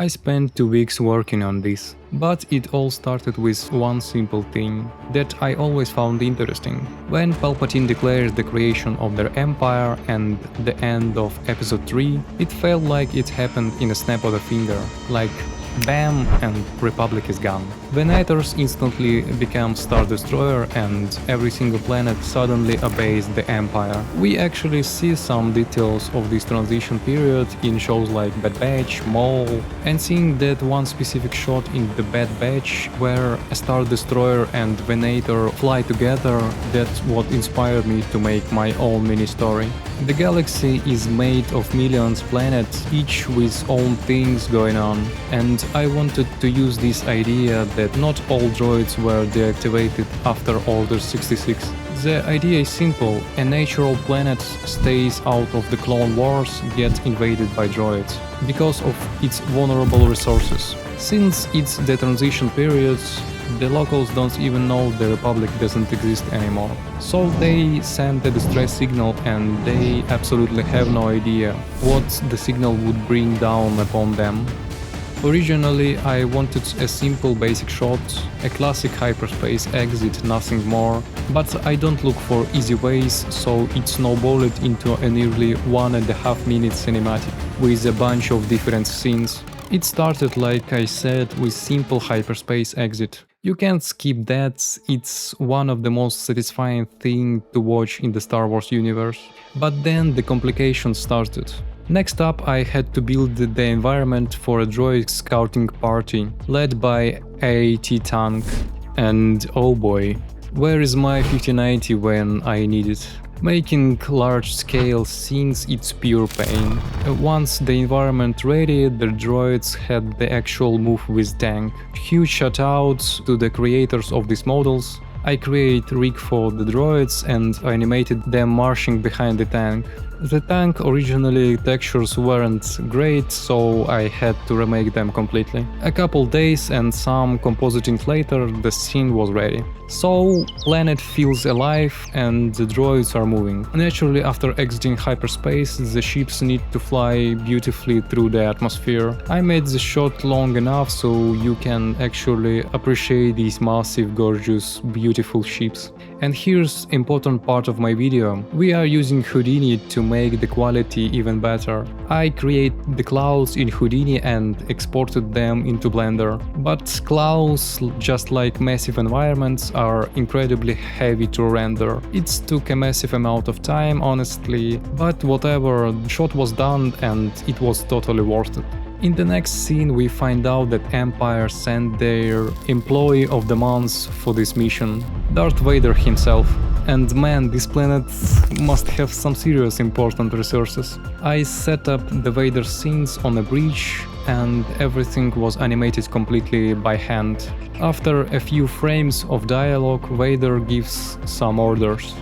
I spent 2 weeks working on this, but it all started with one simple thing that I always found interesting. When Palpatine declared the creation of their empire and the end of episode 3, it felt like it happened in a snap of a finger, like bam, and Republic is gone. Venators instantly become Star Destroyer and every single planet suddenly obeys the Empire. We actually see some details of this transition period in shows like Bad Batch, Maul, and seeing that one specific shot in the Bad Batch where a Star Destroyer and Venator fly together, that's what inspired me to make my own mini-story. The galaxy is made of millions of planets, each with own things going on, and I wanted to use this idea that not all droids were deactivated after Order 66. The idea is simple: a natural planet stays out of the Clone Wars, gets invaded by droids, because of its vulnerable resources. Since it's the transition periods, the locals don't even know the Republic doesn't exist anymore. So they send a distress signal and they absolutely have no idea what the signal would bring down upon them. Originally I wanted a simple basic shot, a classic hyperspace exit, nothing more, but I don't look for easy ways, so it snowballed into a nearly 1.5 minute cinematic with a bunch of different scenes. It started, like I said, with simple hyperspace exit. You can't skip that, it's one of the most satisfying things to watch in the Star Wars universe. But then the complications started. Next up I had to build the environment for a droid scouting party, led by AT tank. And oh boy, where is my 5090 when I need it? Making large-scale scenes, it's pure pain. Once the environment ready, the droids had the actual move with tank. Huge shoutouts to the creators of these models. I created rig for the droids and animated them marching behind the tank. The tank originally textures weren't great, so I had to remake them completely. A couple days and some compositing later, the scene was ready. So, planet feels alive and the droids are moving. Naturally, after exiting hyperspace, the ships need to fly beautifully through the atmosphere. I made the shot long enough so you can actually appreciate these massive, gorgeous, beautiful ships. And here's important part of my video. We are using Houdini to make the quality even better. I created the clouds in Houdini and exported them into Blender. But clouds, just like massive environments, are incredibly heavy to render. It took a massive amount of time, honestly, but whatever, the shot was done and it was totally worth it. In the next scene we find out that Empire sent their employee of the month for this mission, Darth Vader himself. And man, this planet must have some serious important resources. I set up the Vader scenes on a bridge and everything was animated completely by hand. After a few frames of dialogue, Vader gives some orders.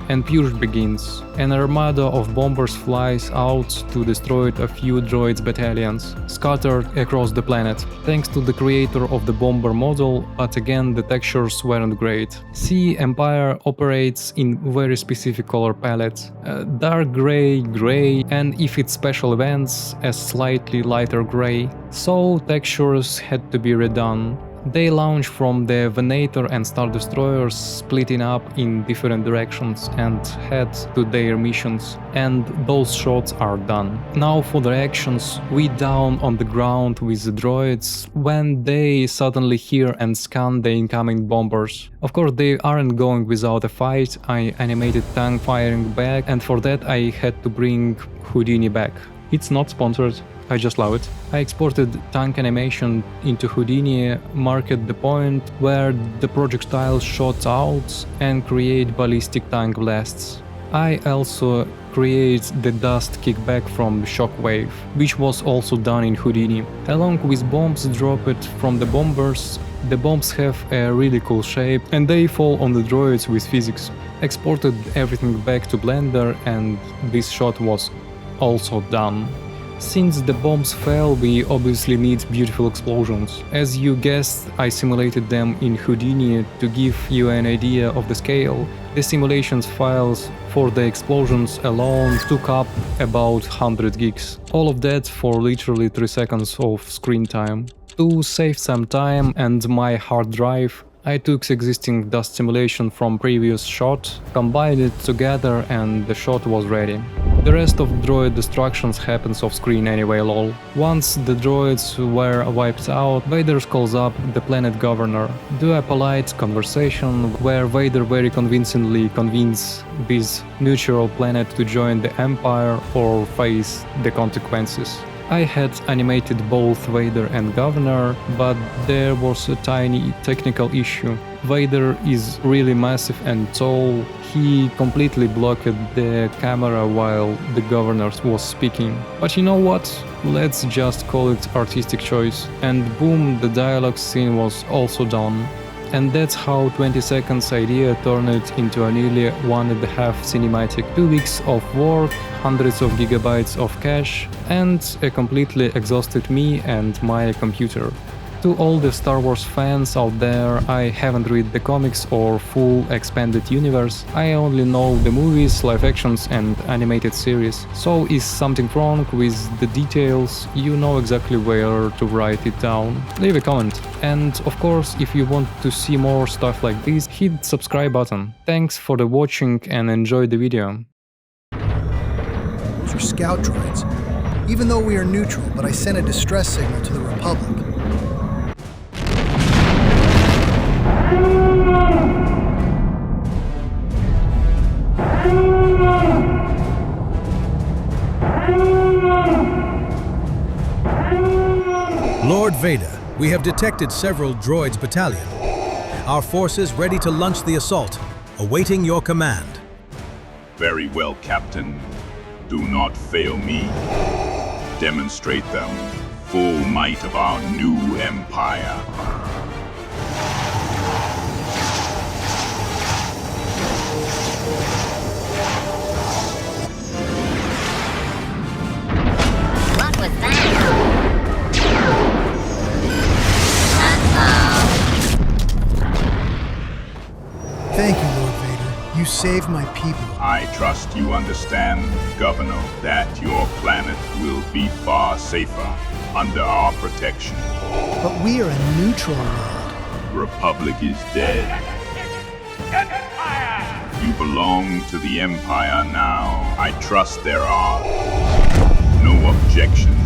And purge begins. An armada of bombers flies out to destroy a few droids battalions, scattered across the planet, thanks to the creator of the bomber model, but again the textures weren't great. See, Empire operates in very specific color palettes, dark grey, grey, and if it's special events, a slightly lighter grey. So textures had to be redone. They launch from the Venator and Star Destroyers, splitting up in different directions and head to their missions, and those shots are done. Now for the actions, we down on the ground with the droids when they suddenly hear and scan the incoming bombers. Of course they aren't going without a fight, I animated tank firing back, and for that I had to bring Houdini back. It's not sponsored, I just love it. I exported tank animation into Houdini, marked the point where the projectile shot out and create ballistic tank blasts. I also create the dust kickback from the shockwave, which was also done in Houdini. Along with bombs dropped from the bombers, the bombs have a really cool shape and they fall on the droids with physics. Exported everything back to Blender and this shot was also done. Since the bombs fell, we obviously need beautiful explosions. As you guessed, I simulated them in Houdini to give you an idea of the scale. The simulations files for the explosions alone took up about 100 gigs. All of that for literally 3 seconds of screen time. To save some time and my hard drive, I took existing dust simulation from previous shot, combined it together and the shot was ready. The rest of droid destructions happens off screen anyway, lol. Once the droids were wiped out, Vader calls up the planet governor, do a polite conversation where Vader very convincingly convinces this neutral planet to join the Empire or face the consequences. I had animated both Vader and Governor, but there was a tiny technical issue. Vader is really massive and tall, he completely blocked the camera while the Governor was speaking. But you know what? Let's just call it artistic choice. And boom, the dialogue scene was also done. And that's how 20 seconds idea turned into a nearly 1.5 cinematic, 2 weeks of work, hundreds of gigabytes of cache, and a completely exhausted me and my computer. To all the Star Wars fans out there, I haven't read the comics or full expanded universe, I only know the movies, live actions and animated series. So is something wrong with the details, you know exactly where to write it down. Leave a comment. And of course, if you want to see more stuff like this, hit subscribe button. Thanks for the watching and enjoy the video. Those are scout droids. Even though we are neutral, but I sent a distress signal to the Republic. Lord Vader, we have detected several droids battalion. Our forces ready to launch the assault, awaiting your command. Very well, Captain. Do not fail me. Demonstrate them full might of our new empire. What was that? Thank you, Lord Vader. You saved my people. I trust you understand, Governor, that your planet will be far safer under our protection. But we are a neutral world. The Republic is dead. You belong to the Empire now. I trust there are no objections